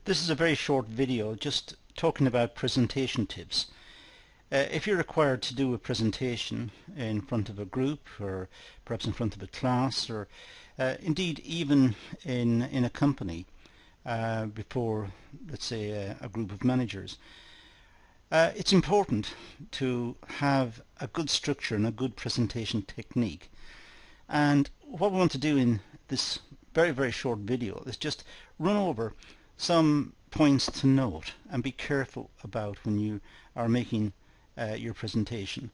This is a very short video just talking about presentation tips. If you're required to do a presentation in front of a group or perhaps in front of a class or indeed even in a company before, let's say, a group of managers, it's important to have a good structure and a good presentation technique. And what we want to do in this very short video is just run over some points to note and be careful about when you are making your presentation.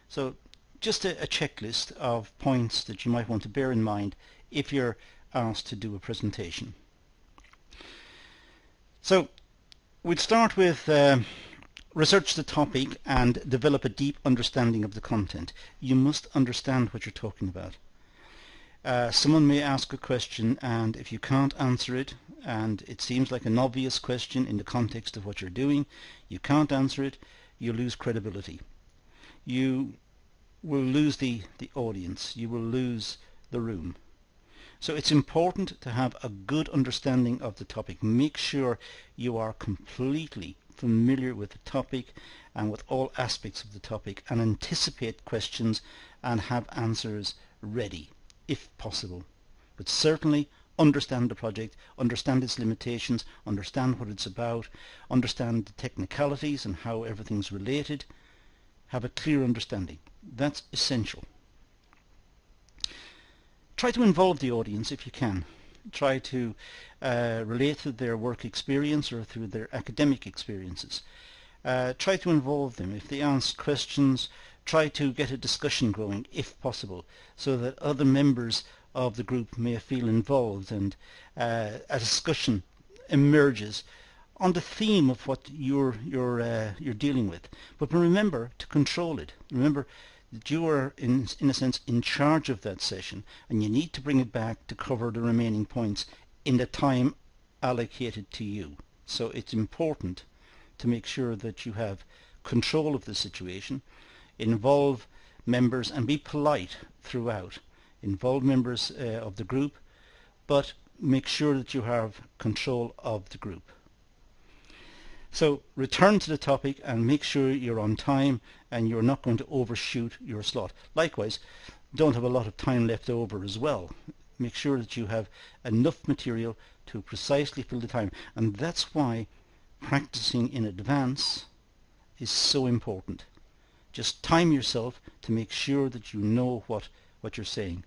So just a checklist of points that you might want to bear in mind if you're asked to do a presentation. So we'd start with research the topic and develop a deep understanding of the content. You must understand what you're talking about. Someone may ask a question, and if you can't answer it and it seems like an obvious question in the context of what you're doing, you can't answer it, you lose credibility. You will lose the audience, you will lose the room. So it's important to have a good understanding of the topic. Make sure you are completely familiar with the topic and with all aspects of the topic, and anticipate questions and have answers ready if possible. But certainly understand the project, understand its limitations, understand what it's about, understand the technicalities and how everything's related. Have a clear understanding. That's essential. Try to involve the audience if you can. Try to relate to their work experience or through their academic experiences. Try to involve them. If they ask questions, try to get a discussion going if possible, so that other members of the group may feel involved and a discussion emerges on the theme of what you're dealing with. But remember to control it. Remember that you are in a sense in charge of that session, and you need to bring it back to cover the remaining points in the time allocated to you. So it's important to make sure that you have control of the situation, involve members and be polite throughout. Involve members of the group, but make sure that you have control of the group. So return to the topic and make sure you're on time and you're not going to overshoot your slot. Likewise, don't have a lot of time left over as well. Make sure that you have enough material to precisely fill the time, and that's why practicing in advance is so important. Just time yourself to make sure that you know what you're saying.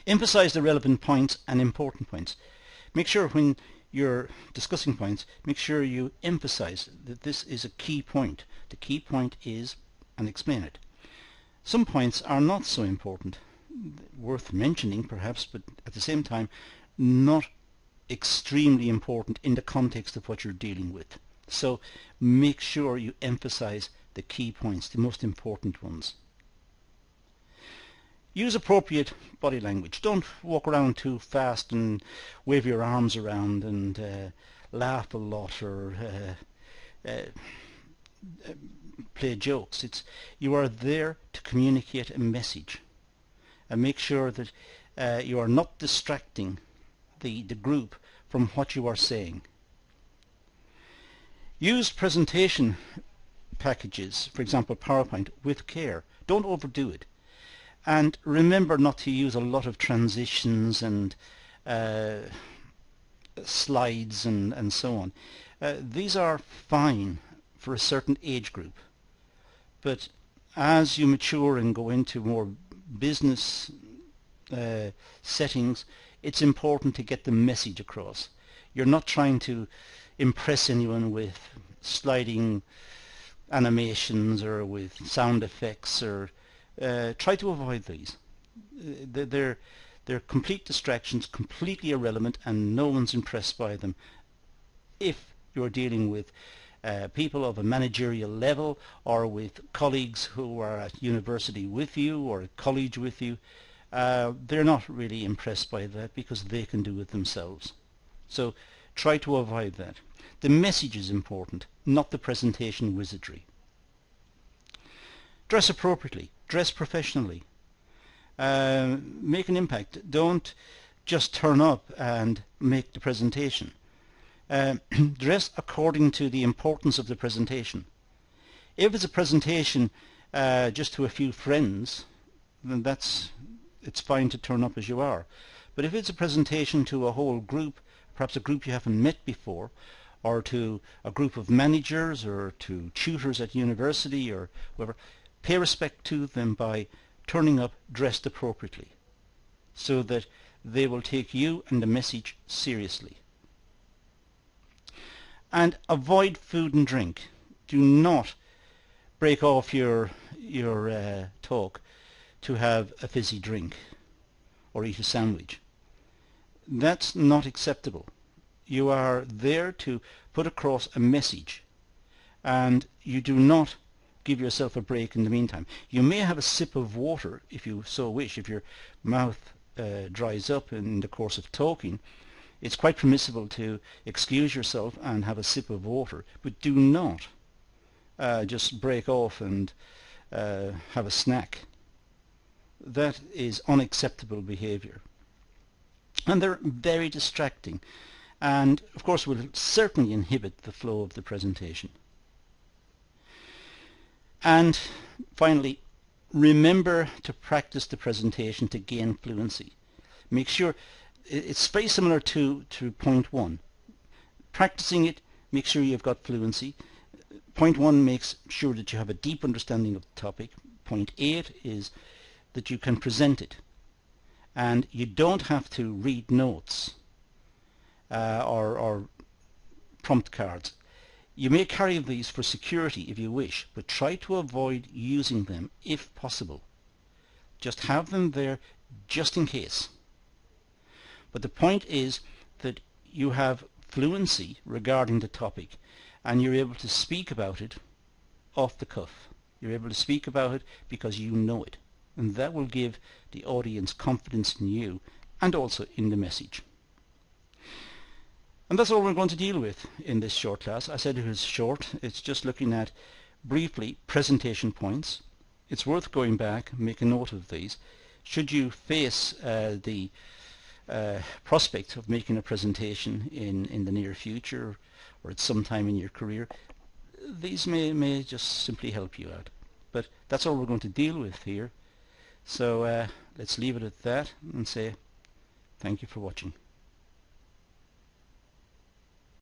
Emphasize the relevant points and important points. Make sure when you're discussing points, make sure you emphasize that this is a key point. The key point is, and explain it. Some points are not so important, worth mentioning perhaps, but at the same time not extremely important in the context of what you're dealing with. So make sure you emphasize the key points, the most important ones. Use appropriate body language. Don't walk around too fast and wave your arms around and laugh a lot or play jokes. You are there to communicate a message, and make sure that you are not distracting the group from what you are saying. Use presentation packages, for example PowerPoint, with care. Don't overdo it. And remember not to use a lot of transitions and slides and so on. These are fine for a certain age group, but as you mature and go into more business settings, it's important to get the message across. You're not trying to impress anyone with sliding animations or with sound effects, or try to avoid these. They're complete distractions, completely irrelevant, and no one's impressed by them. If you're dealing with people of a managerial level, or with colleagues who are at university with you or at college with you, they're not really impressed by that because they can do it themselves. So try to avoid that. The message is important, not the presentation wizardry. Dress appropriately. Dress professionally. Make an impact. Don't just turn up and make the presentation. Dress according to the importance of the presentation. If it's a presentation just to a few friends, then it's fine to turn up as you are. But if it's a presentation to a whole group, perhaps a group you haven't met before, or to a group of managers or to tutors at university or whoever, pay respect to them by turning up dressed appropriately so that they will take you and the message seriously. And avoid food and drink. Do not break off your talk to have a fizzy drink or eat a sandwich. That's not acceptable. You are there to put across a message, and you do not give yourself a break in the meantime. You may have a sip of water if you so wish. If your mouth dries up in the course of talking, it's quite permissible to excuse yourself and have a sip of water, but do not just break off and have a snack. That is unacceptable behavior. And they're very distracting, and of course will certainly inhibit the flow of the presentation. And finally, remember to practice the presentation to gain fluency. Make sure it's very similar to point 1. Practicing it, make sure you've got fluency. Point 1 makes sure that you have a deep understanding of the topic. Point 8 is that you can present it, and you don't have to read notes or prompt cards. You may carry these for security if you wish, but try to avoid using them if possible. Just have them there just in case. But the point is that you have fluency regarding the topic, and you're able to speak about it off the cuff. You're able to speak about it because you know it, and that will give the audience confidence in you and also in the message. And that's all we're going to deal with in this short class. I said it was short. It's just looking at briefly presentation points. It's worth going back and make a note of these. Should you face the prospect of making a presentation in the near future or at some time in your career, these may just simply help you out. But that's all we're going to deal with here. So let's leave it at that and say thank you for watching.